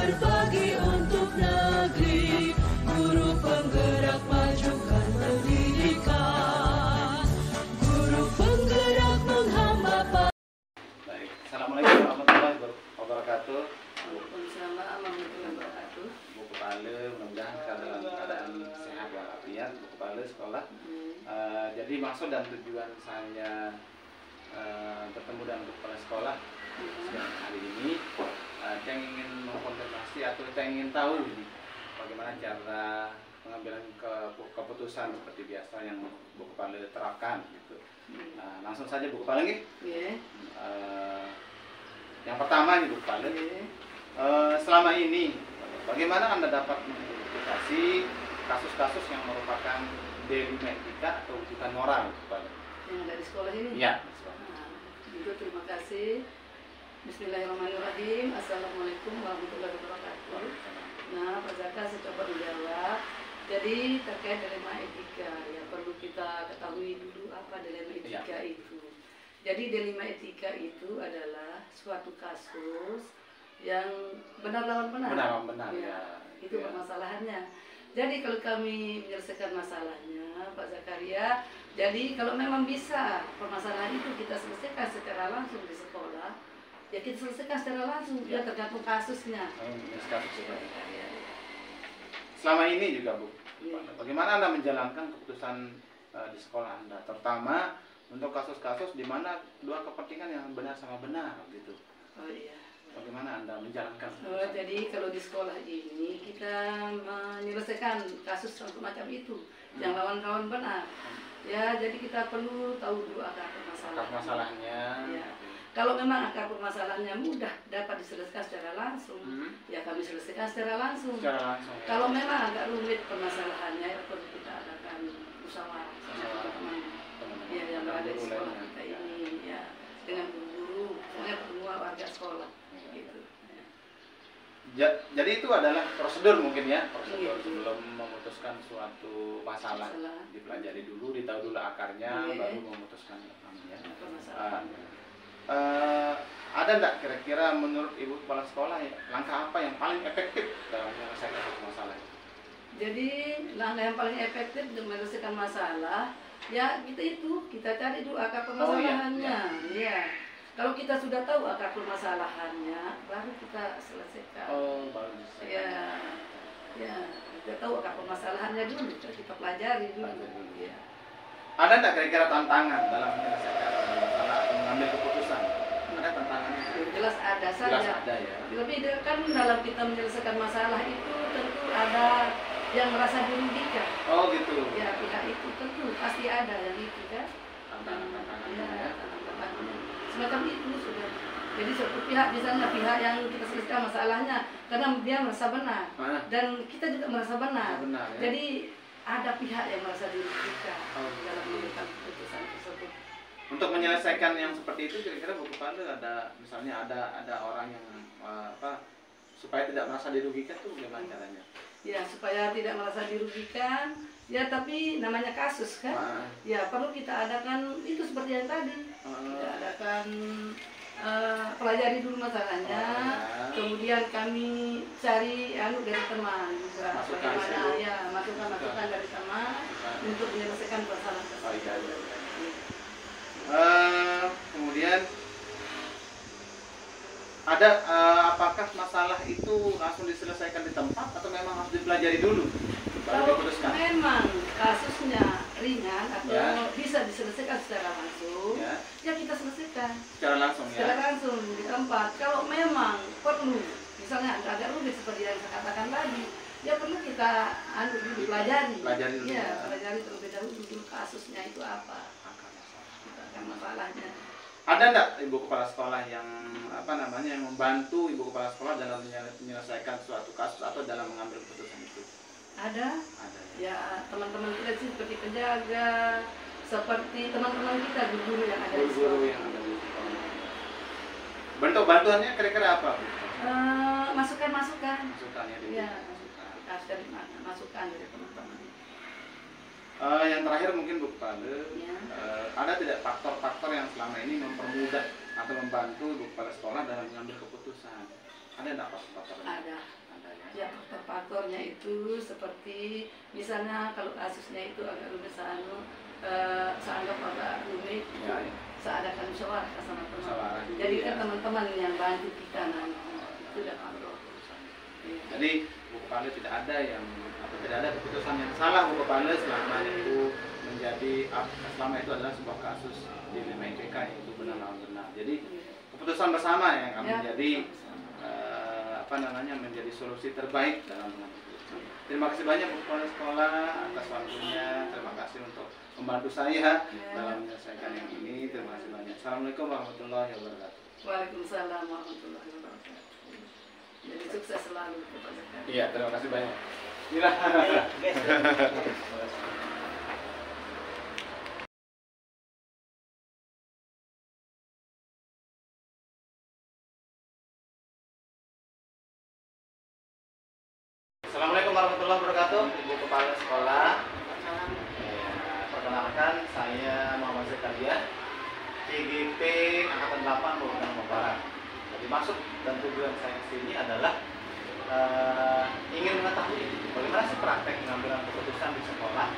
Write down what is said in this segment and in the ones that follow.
berbagi untuk negeri, guru penggerak majukan pendidikan, guru penggerak menghamba. Baik, assalamualaikum warahmatullahi wabarakatuh. Waalaikumsalam warahmatullahi wabarakatuh. Bu Kepala, mudah-mudahan dalam keadaan sehat walafiat. Bu Kepala sekolah. Jadi maksud dan tujuan saya bertemu dengan Bu Kepala sekolah siang hari ini, saya ingin mengkonfirmasi atau saya ingin tahu ini bagaimana cara pengambilan keputusan seperti biasa yang Bu Kepala terapkan gitu. Langsung saja Bu Kepala nih. Yang pertama nih Bu Kepala, selama ini bagaimana Anda dapat mengidentifikasi kasus-kasus yang merupakan delima etika atau ujian moral Bu Kepala? Yang ada di sekolah ini? Iya. Juga terima kasih. Bismillahirrahmanirrahim. Assalamualaikum warahmatullahi wabarakatuh. Nah, Pak Zaka saya coba menjawab. Jadi terkait dilema etika, ya perlu kita ketahui dulu apa dilema etika itu. Jadi dilema etika itu adalah suatu kasus yang benar lawan benar. Benar lawan benar. Ya, itu permasalahannya. Jadi kalau kami menyelesaikan masalahnya, Pak Zakaria, jadi kalau memang bisa permasalahan itu kita selesaikan secara langsung di sekolah, ya kita selesaikan secara langsung, ya tergantung kasusnya. Selama ini juga Bu, bagaimana Anda menjalankan keputusan di sekolah Anda, terutama untuk kasus-kasus di mana dua kepentingan yang benar sama benar gitu? Oh iya. Bagaimana Anda menjalankan? Jadi kalau di sekolah ini kita menyelesaikan kasus macam itu, yang lawan-lawan benar. Ya, jadi kita perlu tahu dulu akar permasalahannya. Ya. Kalau memang akar permasalahannya mudah dapat diselesaikan secara langsung, ya kami selesaikan secara langsung. Kalau memang agak rumit permasalahannya, ya perlu kita adakan musyawarah sama teman-teman ya, yang berada di sekolah kita ini, ya dengan guru, pokoknya semua warga sekolah. Gitu. Jadi itu adalah prosedur mungkin ya, prosedur sebelum memutuskan suatu masalah, dipelajari dulu, ditahu dulu akarnya, baru memutuskan namanya. Ada enggak kira-kira menurut Ibu Kepala Sekolah langkah apa yang paling efektif dalam menyelesaikan satu masalah? Jadi langkah yang paling efektif untuk menyelesaikan masalah, ya kita cari dulu akar permasalahannya. Ya. Kalau kita sudah tahu akar permasalahannya, baru kita selesaikan. Baru selesai. Ya, kita tahu akar permasalahannya dulu, kita pelajari dulu. Ya. Ada enggak kira-kira tantangan dalam menyelesaikan masalah atau mengambil keputusan? Ada tantangannya? Jelas ada saja. Jelas ada ya. Lebih kan dalam kita menyelesaikan masalah itu tentu ada yang merasa dirugikan. Oh gitu. Ya, pihak itu tentu pasti ada yang itu kan. Tantangannya. Semacam itu sudah. Jadi suatu pihak, misalnya pihak yang kita selesaikan masalahnya karena dia merasa benar dan kita juga merasa benar. Ya? Jadi ada pihak yang merasa dirugikan dalam menentukan keputusan tersebut. Untuk menyelesaikan yang seperti itu, kira-kira Bu Kepala ada misalnya ada orang yang supaya tidak merasa dirugikan tuh bagaimana caranya? Ya, supaya tidak merasa dirugikan, ya tapi namanya kasus kan, ya perlu kita adakan itu seperti yang tadi, kita adakan pelajari dulu masalahnya, kemudian kami cari dari teman juga, bagaimana ya masukan dari teman untuk menyelesaikan masalah tersebut. Kemudian ada apakah masalah itu langsung diselesaikan di tempat atau memang harus dipelajari dulu baru diputuskan? Memang kasusnya ringan atau bisa diselesaikan secara langsung, ya kita selesaikan secara langsung secara langsung di tempat. Kalau memang perlu, misalnya agak rumit seperti yang saya katakan tadi, ya perlu kita dulu pelajari terlebih dahulu kasusnya itu apa, akar masalahnya. Ada enggak Ibu Kepala Sekolah yang yang membantu Ibu Kepala Sekolah dalam menyelesaikan suatu kasus atau dalam mengambil keputusan itu? Ada ya, teman-teman kita sih seperti penjaga, seperti teman-teman kita guru yang ada di sekolah. Bentuk bantuannya kira-kira apa? Masukan-masukan. Masukannya dari masukan dari teman-teman. Yang terakhir mungkin Bu Kepala, ada tidak faktor-faktor yang selama ini mempermudah atau membantu Bu Kepala Sekolah dalam mengambil keputusan? Ada nggak faktor-faktornya? Ada. Ada ya. Ya, faktor-faktornya itu seperti misalnya kalau kasusnya itu agak rumit, seanggap agak rumit, Ya, ya. seadakan musyawarah sama Musyawarah teman. dulu, Jadi ya. kan teman-teman yang bantu kita itu udah kalau. Jadi Bu Kepala tidak ada yang tidak ada keputusan yang salah Bu Kepala selama itu selama itu adalah sebuah kasus di Lima IPK yang itu benar benar. Jadi keputusan bersama yang akan menjadi menjadi solusi terbaik dalam mengambil keputusan. Terima kasih banyak Bu Kepala Sekolah atas waktunya. Terima kasih untuk membantu saya dalam menyelesaikan yang ini. Terima kasih banyak. Assalamualaikum warahmatullahi wabarakatuh. Waalaikumsalam warahmatullahi wabarakatuh. Jadi sukses selalu kepada kalian. Iya, terima kasih banyak. Mira. Assalamualaikum warahmatullahi wabarakatuh, Ibu Kepala Sekolah. Perkenalkan, saya Muhammad Zakaria, CGP Angkatan 8 Bogor Barat. Jadi maksud dan tujuan saya ke sini adalah ingin mengetahui bagaimana sih praktek pengambilan keputusan di sekolah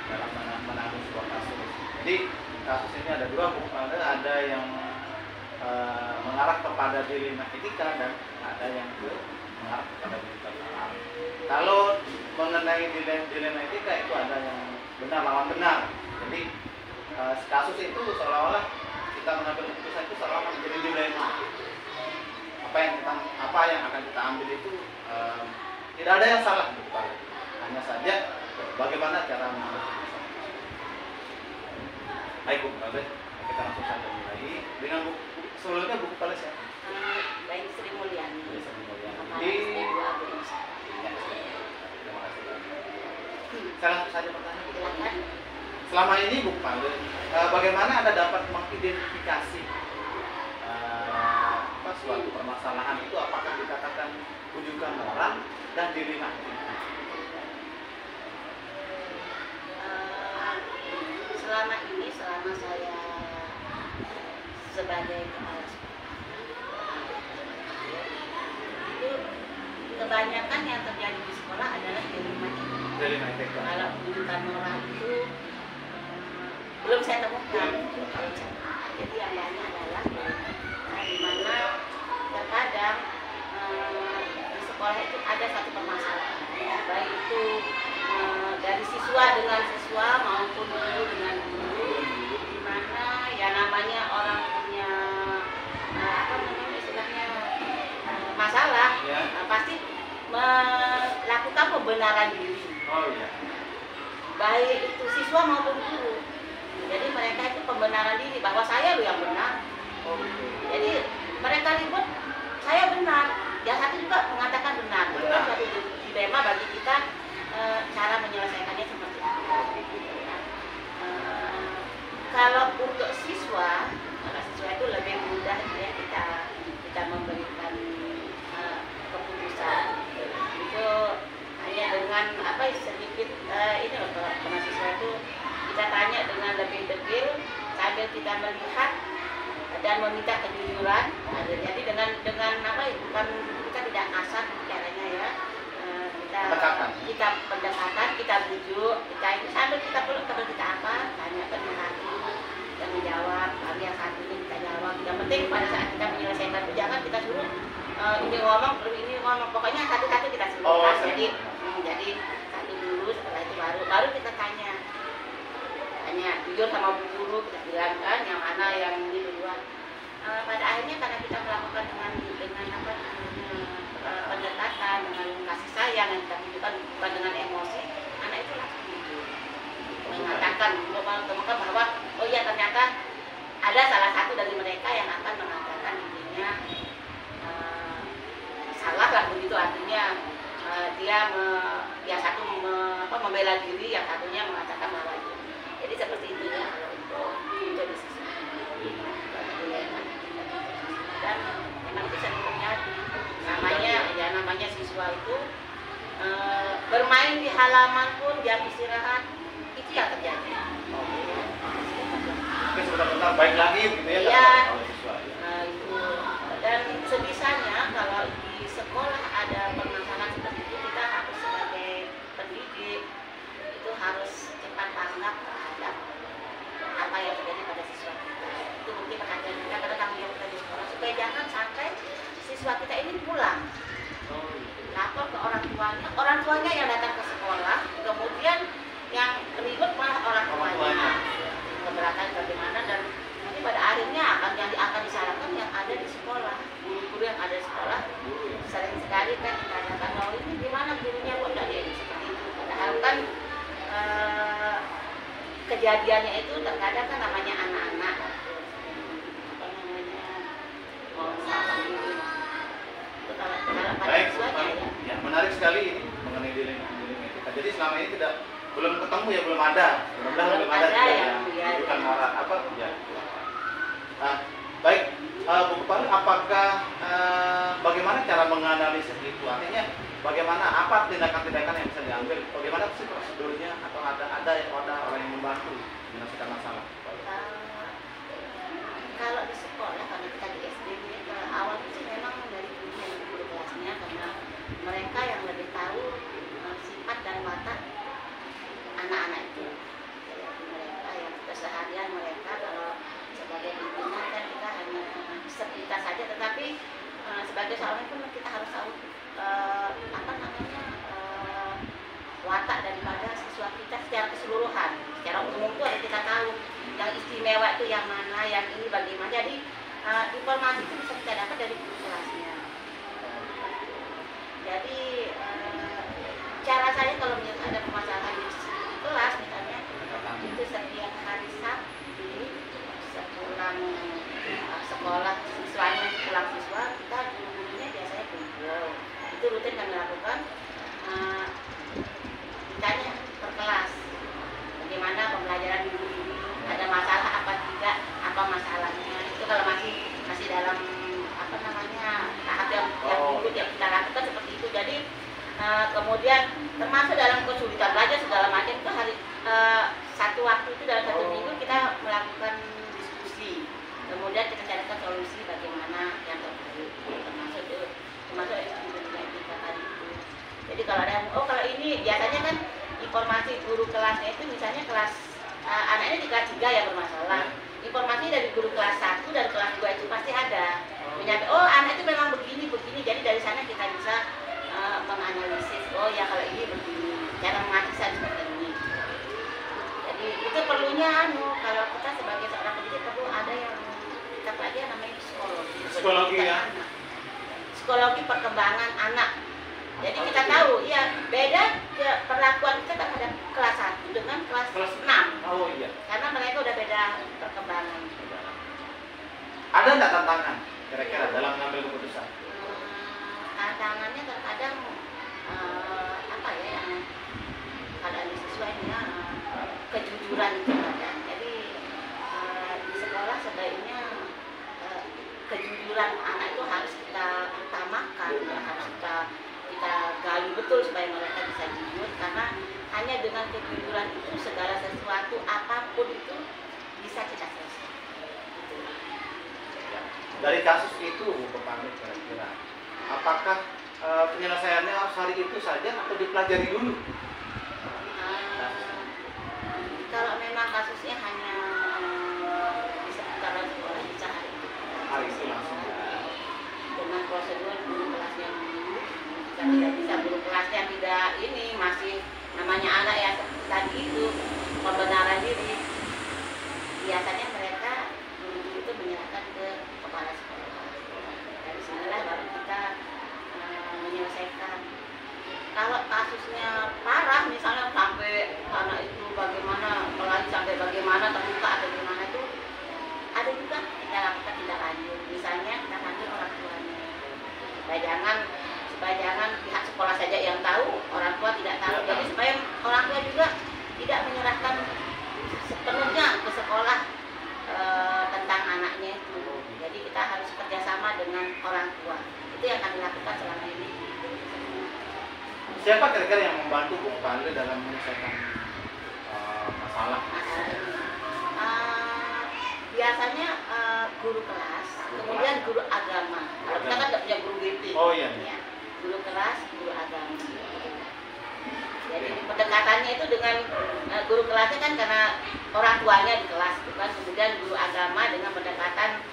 dalam menangani sebuah kasus. Jadi kasus ini ada dua, Bu Kepala, ada yang mengarah kepada dilema etika dan ada yang mengarah kepada dilema moral. Kalau mengenai dilema etika itu ada yang benar lawan benar. Jadi kasus itu seolah-olah kita mengambil keputusan itu seolah-olah menjadi dilema. Apa yang akan kita ambil itu tidak ada yang salah, Bu Kepala. Hanya saja bagaimana cara mengambil keputusan. Baik Bu Kepala, kita langsung saja mulai dengan sebelumnya Bu Kepala siapa? Baik, Sri Mulyani. Sri Mulyani. Kepala Di SD 2 Berusaha. Terima kasih banyak. Saya langsung saja bertanya Bu Kepala. Silakan. Selama ini Bu Kepala, bagaimana Anda dapat mengidentifikasi suatu permasalahan itu apakah dikatakan rujukan moral dan dilema etika? Selama saya sebagai kepala sekolah, itu kebanyakan yang terjadi di sekolah adalah dilema etika. Kalau rujukan moral itu belum saya temukan. Jadi yang banyak adalah di mana terkadang di sekolah itu ada satu permasalahan, baik itu dari siswa dengan siswa maupun guru dengan guru, di mana ya namanya orang punya istilahnya masalah, pasti melakukan pembenaran diri. Oh iya. Baik itu siswa maupun guru. Jadi mereka itu pembenaran diri bahwa saya loh yang benar. Jadi mereka ribut, saya benar. Yang satu juga mengatakan benar. Itu suatu dilema bagi kita, cara menyelesaikannya seperti apa. Kalau untuk siswa itu lebih mudah ya kita memberikan keputusan. Itu hanya dengan sedikit ini loh, kalau mahasiswa itu kita tanya dengan lebih detail sambil kita melihat dan meminta kejujuran. Jadi dengan bukan kita tidak kasar caranya ya, kita pendekatan, kita bujuk, kita itu sambil kita peluk, kita apa, tanya berhati dan menjawab. Kali yang satu ini kita jawab. Yang penting pada saat kita menyelesaikan itu jangan kita suruh ini ngomong, pokoknya satu-satu kita suruh. Jadi satu dulu, setelah itu baru kita tanya jujur sama bu guru, kita bilangkan yang mana yang ini duluan. Pada akhirnya karena kita melakukan dengan pendekatan, dengan kasih sayang yang kita tunjukkan, bukan dengan emosi, anak itu langsung mengatakan, menemukan bahwa oh iya ternyata ada salah satu dari mereka yang akan mengatakan intinya salah lah begitu, artinya dia satu membela diri, yang satunya mengatakan bahwa itu. Jadi seperti itu ya kalau untuk diskusi. Dan memang itu sering terjadi. Namanya siswa itu bermain di halaman pun jam istirahat itu yang terjadi. Oke, sebentar baik lagi gitu ya. Iya. Itu dan sebisanya kalau di sekolah kejadiannya itu terkadang kan namanya anak-anak apa namanya mau salah gitu. Itu kalau pada siswanya ya menarik sekali ini mengenai dilema etika. Jadi selama ini belum ketemu ya, belum ada. Mudah-mudahan belum ada yang bukan moral apa ya. Nah, baik, Bu Kepala, apakah bagaimana cara menganalisis itu? Artinya bagaimana, apa tindakan-tindakan yang bisa diambil? Bagaimana sih prosedurnya? Atau ada orang yang membantu menyelesaikan masalah? Kalau di sekolah, karena kita di SD ini awal sih memang dari guru kelasnya, karena mereka yang lebih tahu sifat dan watak anak-anak itu. Jadi mereka yang keseharian mereka, kalau sebagai pimpinan kan kita hanya serta saja, tetapi sebagai seorang pun kita harus tahu apa namanya watak daripada siswa kita secara keseluruhan. Secara umum itu harus kita tahu yang istimewa itu yang mana, yang ini bagaimana. Jadi informasi itu bisa kita dapat dari guru kelasnya. Jadi cara saya kalau misalnya ada permasalahan di kelas misalnya, itu setiap hari Sabtu sepulang sekolah siswanya pulang siswa, kita guru-gurunya biasanya kumpul. Itu rutin kami lakukan. Ditanya per kelas bagaimana pembelajaran minggu ini, ada masalah apa tidak, apa masalahnya. Itu kalau masih dalam apa namanya tahap yang dulu yang kita lakukan seperti itu. Jadi kemudian termasuk dalam kesulitan belajar segala macam itu hari satu waktu itu dalam satu minggu kita melakukan diskusi, kemudian kita carikan solusi bagaimana yang terbaik, termasuk kita tadi itu. Jadi kalau ada kalau ini biasanya kan informasi guru kelasnya itu misalnya kelas anaknya di kelas 3 yang bermasalah, informasi dari guru kelas 1 dan kelas 2 itu pasti ada menyampaikan, oh anak itu memang begini, jadi dari sana kita bisa menganalisis, oh ya kalau ini begini, cara menganalisa seperti ini. Jadi itu perlunya kalau kita sebagai seorang pendidik perlu ada yang kita pelajari namanya psikologi ya. Psikologi perkembangan anak. Jadi kita tahu ya beda perlakuan kita terhadap kelas 1 dengan kelas 6. Oh iya. Karena mereka udah beda perkembangan. Ada nggak tantangan kira-kira dalam mengambil keputusan? Tantangannya terkadang apa ya yang ada di siswa ini ya, kejujuran itu ada. Jadi di sekolah sebaiknya kejujuran anak itu harus kita utamakan, harus kita gali betul supaya mereka bisa jujur, karena hanya dengan kejujuran itu segala sesuatu apapun itu bisa kita selesaikan. Dari kasus itu Bu Kepala kira-kira apakah penyelesaiannya harus hari itu saja atau dipelajari dulu? Kalau memang kasusnya hanya di sekitar sekolah bisa hari itu langsung dengan prosedur guru kelasnya dulu. Jika tidak bisa guru kelasnya tidak ini masih namanya anak yang tadi itu pembenaran diri, biasanya mereka guru itu menyerahkan ke kepala sekolah. Dari sinilah baru kita menyelesaikan. Kalau kasusnya parah misalnya sampai anak itu bagaimana apalagi sampai bagaimana terluka atau gimana itu ada juga kita lakukan tindak lanjut. Misalnya kita panggil orang tuanya supaya jangan pihak sekolah saja yang tahu, orang tua tidak tahu. Jadi supaya orang tua juga tidak menyerahkan sepenuhnya ke sekolah tentang anaknya itu. Jadi kita harus kerjasama dengan orang tua. Itu yang kami lakukan selama ini. Siapa kira-kira yang membantu Bu Kepala dalam menyelesaikan masalah? Biasanya guru kelas, kemudian guru agama. Kalau kita kan tidak punya guru GP. Oh iya. Ya, guru kelas, guru agama. Jadi pendekatannya itu dengan guru kelasnya kan karena orang tuanya di kelas, bukan, kemudian guru agama dengan pendekatan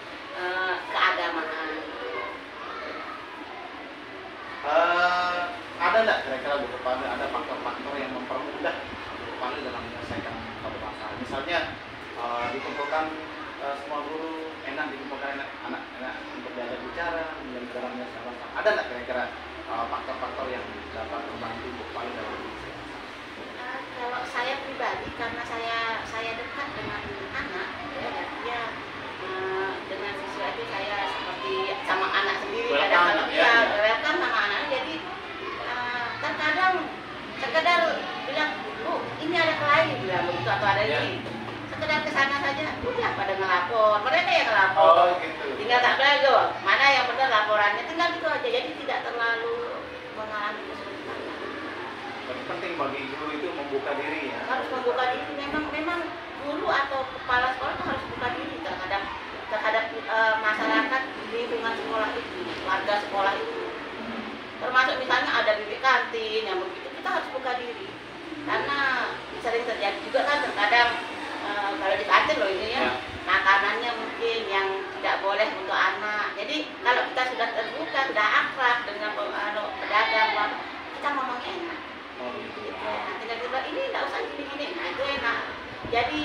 keagamaan. Ada nggak kira-kira Bu Kepala ada faktor-faktor yang mempermudah Bu Kepala dalam menyelesaikan satu masalah? Misalnya dikumpulkan semua guru enak, dikumpulkan anak untuk belajar bicara, dalam menyelesaikan masalah. Ada nggak kira-kira faktor-faktor yang dapat membantu Bu Kepala dalam menyelesaikan masalah? Kalau saya pribadi, karena saya dekat dengan anak, ya, dan dia dengan siswa itu saya seperti sama anak sendiri. Kadang-kadang welcome sama anak, jadi terkadang sekedar bilang, Bu, ini ada klien, bilang begitu, atau ada ini. Sekedar kesana saja, udah pada ngelapor, mereka yang ngelapor. Tinggal tak belajar, mana yang benar laporannya, tinggal gitu aja, jadi tidak terlalu mengalami kesulitan. Penting bagi guru itu membuka diri ya. Harus membuka diri, memang guru atau kepala sekolah itu harus buka diri terhadap masyarakat di lingkungan sekolah itu, warga sekolah itu. Termasuk misalnya ada bilik kantin yang begitu, kita harus buka diri. Karena sering terjadi juga kan terkadang kalau di kantin loh ini ya, makanannya mungkin yang tidak boleh untuk anak. Jadi kalau kita sudah terbuka, sudah akrab dengan pedagang, kita ngomong enak. Nanti dia bilang ini tidak usah gini-gini, nah itu enak. Jadi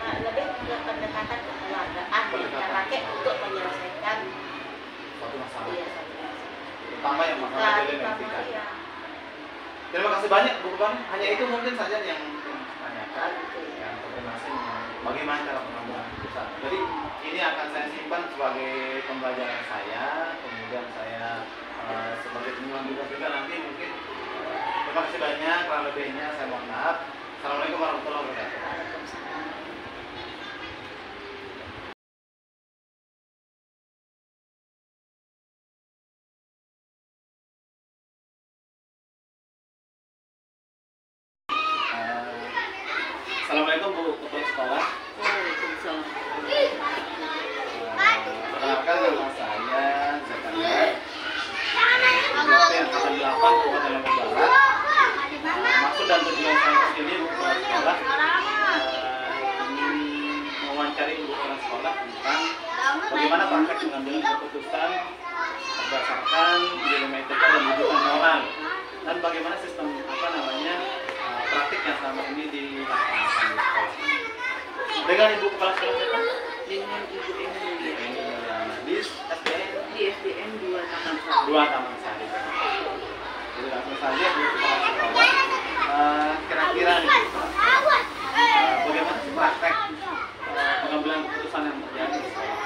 lebih ke pendekatan kekeluargaan yang kita pakai untuk menyelesaikan suatu masalah. Iya, satu masalah. Terutama yang masalah genetika. Iya. Terima kasih banyak Bu Pan. Hanya itu mungkin saja yang tanyakan. Yang koordinasi bagaimana cara pengambilan keputusan. Jadi ini akan saya simpan sebagai pembelajaran saya. Kemudian saya sebagai temuan juga nanti mungkin. Terima kasih banyak. Kurang lebihnya saya mohon maaf. Assalamualaikum warahmatullahi wabarakatuh. Assalamualaikum Bu Kepala Sekolah. Waalaikumsalam. Perkenalkan nama saya Zakaria. Ketua yang akan 8 Kabupaten Lombok Barat. Maksud dan tujuan saya ke sini Bu Kepala Sekolah ingin mewawancari Bu Kepala Sekolah tentang bagaimana praktek pengambilan keputusan berdasarkan dilema etika dan rujukan moral, dan bagaimana sistem praktik yang selama ini dilaksanakan di sekolah. Dengan Ibu Kepala Sekolah siapa? Dengan Ibu Emilia di SDN? Di SDN 2 Taman Sari. 2 Taman Sari. Jadi langsung saja Bu Kepala Sekolah, kira-kira nih, bagaimana sih praktek pengambilan keputusan yang terjadi di sekolah?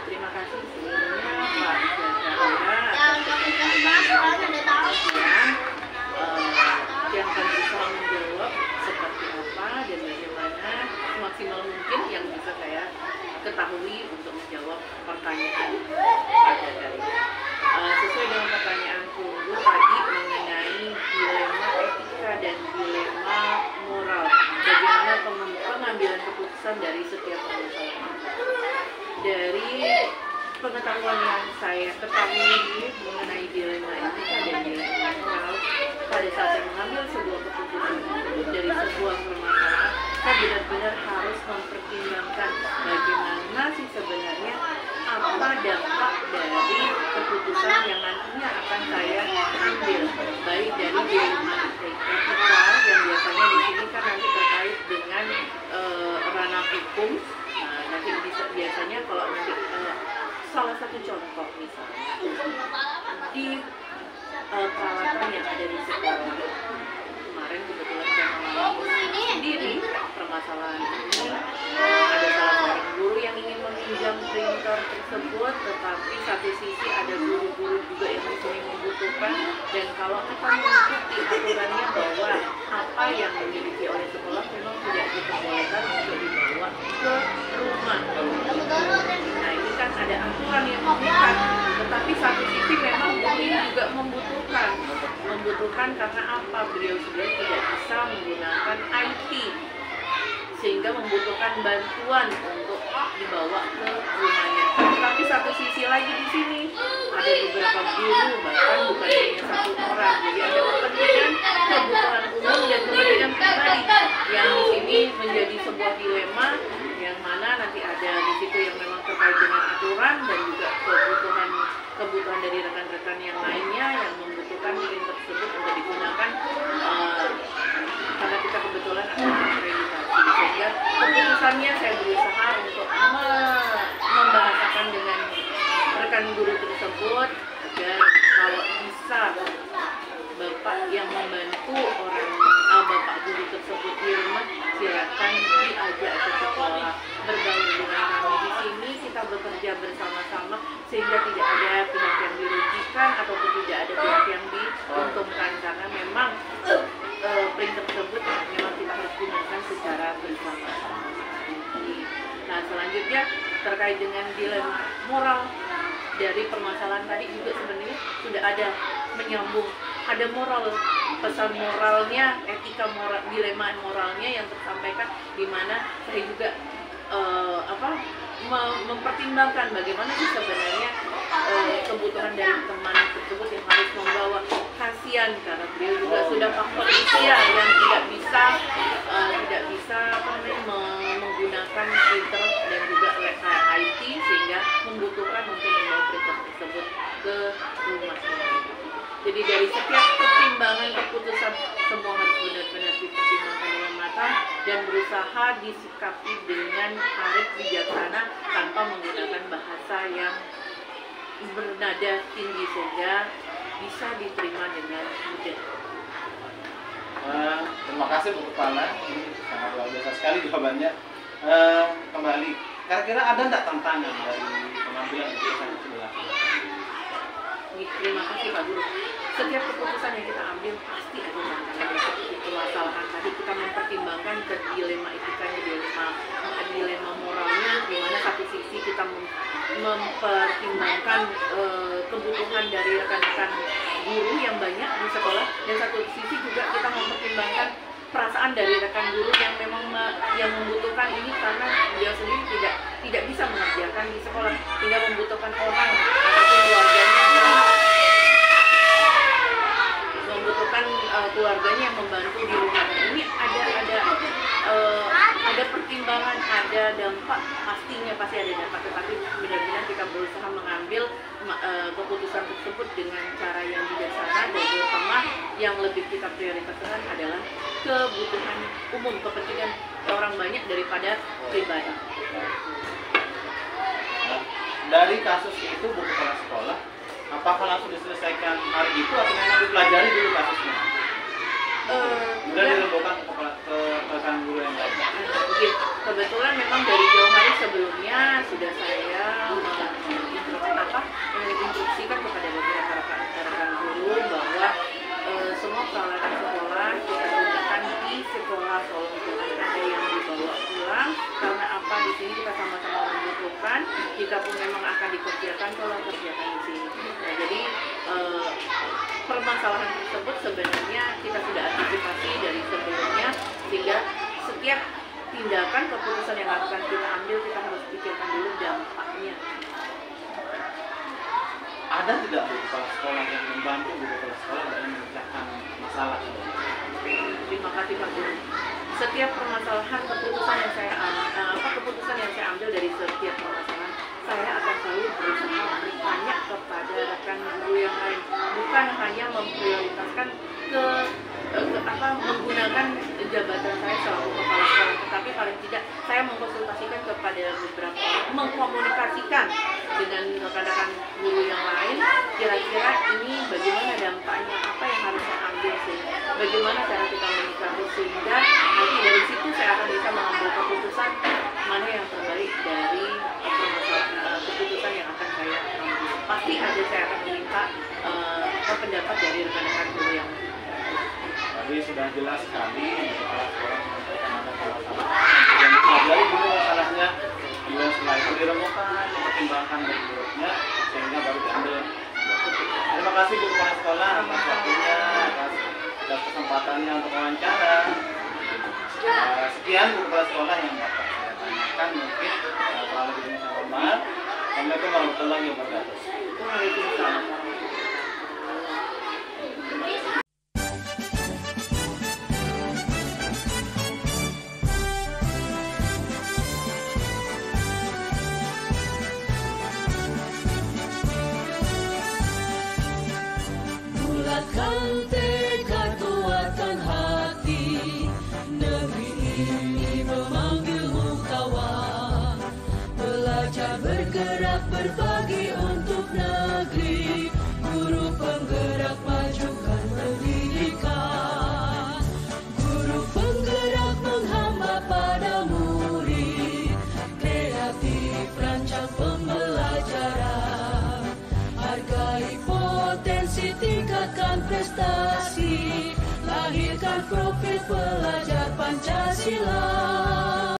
Terima kasih sebelumnya Pak Zakaria yang akan berusaha menjawab seperti apa dan bagaimana semaksimal mungkin yang bisa saya ketahui untuk menjawab pertanyaan pada dari sesuai dengan pertanyaan Tunggu tadi mengenai dilema etika dan dilema moral, bagaimana pengambilan keputusan dari setiap permasalahan. Dari pengetahuan yang saya ketahui mengenai dilema etika dan dilema moral, pada saat saya mengambil sebuah keputusan dari sebuah permasalahan, saya benar-benar harus mempertimbangkan bagaimana sih sebenarnya apa dampak dari keputusan yang nantinya akan saya ambil, baik dari dilema etika yang biasanya di sini kan nanti terkait dengan ranah hukum. Nanti biasanya kalau nanti salah satu contoh misalnya di peralatan yang ada di sekolah kemarin kebetulan saya mengalami sendiri permasalahan ini. Ada salah seorang guru yang ingin meminjam printer tersebut, tetapi satu sisi ada guru-guru juga yang di sini membutuhkan, dan kalau kita mengikuti aturannya bahwa apa yang dimiliki oleh sekolah memang tidak diperbolehkan untuk dibawa ke rumah. Nah ini kan ada aturan yang mengikat, tetapi satu sisi memang guru ini juga membutuhkan karena apa? Beliau sebenarnya tidak bisa menggunakan IT sehingga membutuhkan bantuan untuk dibawa ke rumahnya. Tapi satu sisi lagi di sini ada beberapa guru, bahkan bukan hanya satu orang. Jadi ada kepentingan kebutuhan umum dan kepentingan pribadi yang di sini menjadi sebuah dilema, yang mana nanti ada di situ yang memang terkait dengan aturan dan juga kebutuhan dari rekan-rekan yang lainnya yang membutuhkan link tersebut untuk digunakan karena kita kebetulan akan akreditasi, sehingga keputusannya saya berusaha untuk membahasakan dengan rekan guru tersebut agar kalau bisa Bapak yang membantu bapak guru bersama. Nah, selanjutnya terkait dengan dilema moral dari permasalahan tadi juga sebenarnya sudah ada menyambung, ada moral, pesan moralnya, etika moral, dilema moralnya yang tersampaikan, di mana saya juga mempertimbangkan bagaimana sih sebenarnya kebutuhan dari teman tersebut yang harus membawa, kasihan karena beliau juga sudah faktor usia yang tidak bisa menggunakan printer dan juga IT, sehingga membutuhkan untuk membawa printer tersebut ke rumah. Jadi dari setiap pertimbangan keputusan semua harus benar-benar dipertimbangkan dengan matang dan berusaha disikapi dengan arif bijaksana tanpa menggunakan bahasa yang bernada tinggi sehingga bisa diterima dengan mudah. Terima kasih Bu Kepala, ini sangat luar biasa sekali jawabannya. Kembali, kira-kira ada nggak tantangan dari pengambilan keputusan itu dilakukan? Terima kasih Pak Guru. Setiap keputusan yang kita ambil pasti ada tantangan. Seperti permasalahan tadi kita mempertimbangkan ke dilema etikanya, dilema moralnya, di mana satu sisi kita mempertimbangkan kebutuhan dari rekan-rekan guru yang banyak di sekolah, dan satu sisi juga kita mempertimbangkan perasaan dari rekan guru yang memang yang membutuhkan ini karena dia sendiri tidak bisa mengerjakan di sekolah, tidak membutuhkan orang ataupun keluarganya yang membantu di rumah. Ini ada pertimbangan, ada dampak, pasti ada dampak, tetapi benar-benar kita berusaha mengambil keputusan tersebut dengan cara yang bijaksana dan terutama yang lebih kita prioritaskan adalah kebutuhan umum, kepentingan orang banyak daripada pribadi. Nah, dari kasus itu Bu Kepala Sekolah, apakah langsung diselesaikan hari itu atau memang dipelajari dulu kasusnya? Kemudian dirembukan ke rekan guru yang lain. Kebetulan memang dari jauh hari sebelumnya sudah saya menginstruksikan kepada beberapa rekan guru bahwa semua peralatan sekolah kita gunakan di sekolah, tolong jangan ada yang dibawa pulang, karena apa, di sini kita sama-sama membutuhkan. Jika pun memang akan dikerjakan, tolong kerjakan di sini. Nah, jadi permasalahan tersebut sebenarnya kita sudah antisipasi dari sebelumnya, sehingga setiap tindakan keputusan yang akan kita ambil kita harus pikirkan dulu dampaknya. Ada tidak Bu Kepala Sekolah yang membantu Bu Kepala Sekolah dalam memecahkan masalah ini? Terima kasih Pak Guru. Setiap permasalahan keputusan yang saya ambil dari setiap permasalahan, saya akan selalu berusaha bertanya kepada rekan guru yang lain, bukan hanya memprioritaskan menggunakan jabatan saya selaku kepala sekolah, tetapi paling tidak saya mengkonsultasikan kepada beberapa orang, mengkomunikasikan dengan rekan-rekan guru yang lain, kira-kira ini bagaimana dampaknya, apa yang harus saya ambil sih, bagaimana cara kita menyikapi, sehingga nanti dari situ saya akan bisa mengambil keputusan mana yang terbaik dari keputusan yang akan saya ambil. Pasti ada saya akan meminta pendapat dari rekan-rekan guru yang lain. Tadi sudah jelas sekali Kepala Sekolah menyampaikan ada salah-salah yang dipelajari dulu masalahnya, kemudian setelah itu dirembukan, dipertimbangkan dari grupnya sehingga baru diambil. Terima kasih Bu Kepala Sekolah atas waktunya, atas kesempatannya untuk wawancara. Sekian Bu Kepala Sekolah yang dapat saya tanyakan, mungkin kalau lebih dari hormat. Assalamualaikum warahmatullahi wabarakatuh. Waalaikumsalam. Bulatkan tekad, kuatkan hati, negeri ini memanggilmu kawan. Belajar bergerak berbagi untuk negeri, guru penggerak majukan pendidikan. Guru penggerak menghamba pada murid, kreatif rancang pembelajaran. Hargai potensi, tingkatkan prestasi, lahirkan profil pelajar. Pancasila.